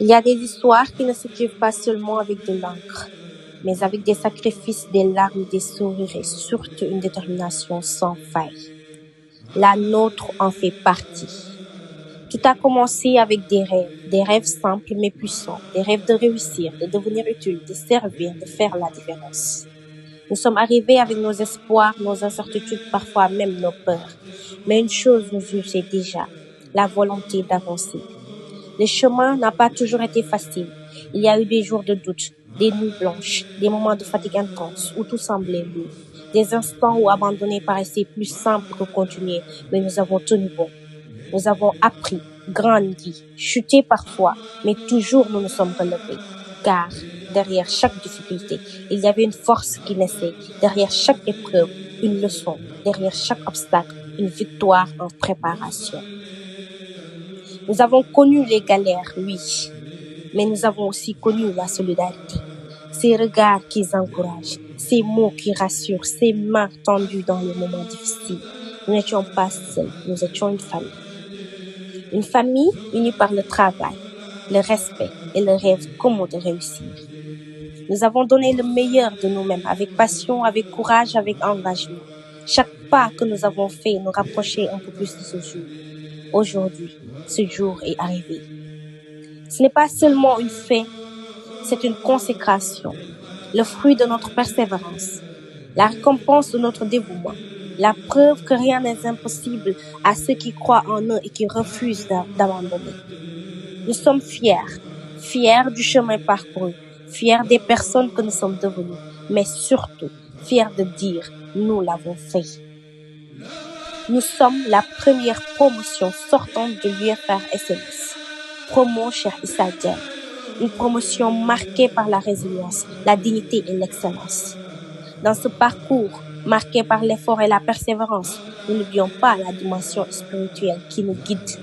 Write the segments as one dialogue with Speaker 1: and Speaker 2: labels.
Speaker 1: Il y a des histoires qui ne s'écrivent pas seulement avec de l'encre, mais avec des sacrifices, des larmes, des sourires et surtout une détermination sans faille. La nôtre en fait partie. Tout a commencé avec des rêves simples mais puissants, des rêves de réussir, de devenir utile, de servir, de faire la différence. Nous sommes arrivés avec nos espoirs, nos incertitudes, parfois même nos peurs. Mais une chose nous unissait déjà, la volonté d'avancer. Le chemin n'a pas toujours été facile. Il y a eu des jours de doute, des nuits blanches, des moments de fatigue intense où tout semblait lourd, des instants où abandonner paraissait plus simple que continuer, mais nous avons tenu bon. Nous avons appris, grandi, chuté parfois, mais toujours nous nous sommes relevés. Car derrière chaque difficulté, il y avait une force qui naissait. Derrière chaque épreuve, une leçon. Derrière chaque obstacle, une victoire en préparation. Nous avons connu les galères, oui, mais nous avons aussi connu la solidarité. Ces regards qui encouragent, ces mots qui rassurent, ces mains tendues dans les moments difficiles. Nous n'étions pas seuls, nous étions une famille. Une famille unie par le travail, le respect et le rêve commun de réussir. Nous avons donné le meilleur de nous-mêmes avec passion, avec courage, avec engagement. Chaque pas que nous avons fait nous rapprochait un peu plus de ce jour. Aujourd'hui, ce jour est arrivé. Ce n'est pas seulement une fin, c'est une consécration, le fruit de notre persévérance, la récompense de notre dévouement, la preuve que rien n'est impossible à ceux qui croient en eux et qui refusent d'abandonner. Nous sommes fiers du chemin parcouru, fiers des personnes que nous sommes devenues, mais surtout fiers de dire « nous l'avons fait ». Nous sommes la première promotion sortante de l'UFR SMS, promo Cheikh Issa Diène, une promotion marquée par la résilience, la dignité et l'excellence. Dans ce parcours, marqué par l'effort et la persévérance, nous n'oublions pas la dimension spirituelle qui nous guide.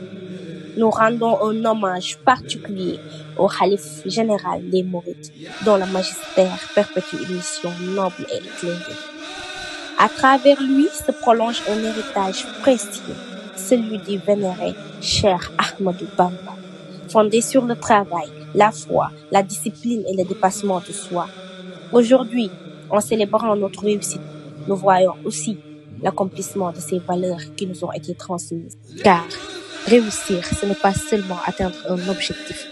Speaker 1: Nous rendons un hommage particulier au Khalife général des Mourides, dont le magistère perpétue une mission noble et éclairée. À travers lui se prolonge un héritage précieux, celui du vénéré Cheikh Ahmadou Bamba, fondé sur le travail, la foi, la discipline et le dépassement de soi. Aujourd'hui, en célébrant notre réussite, nous voyons aussi l'accomplissement de ces valeurs qui nous ont été transmises. Car réussir, ce n'est pas seulement atteindre un objectif,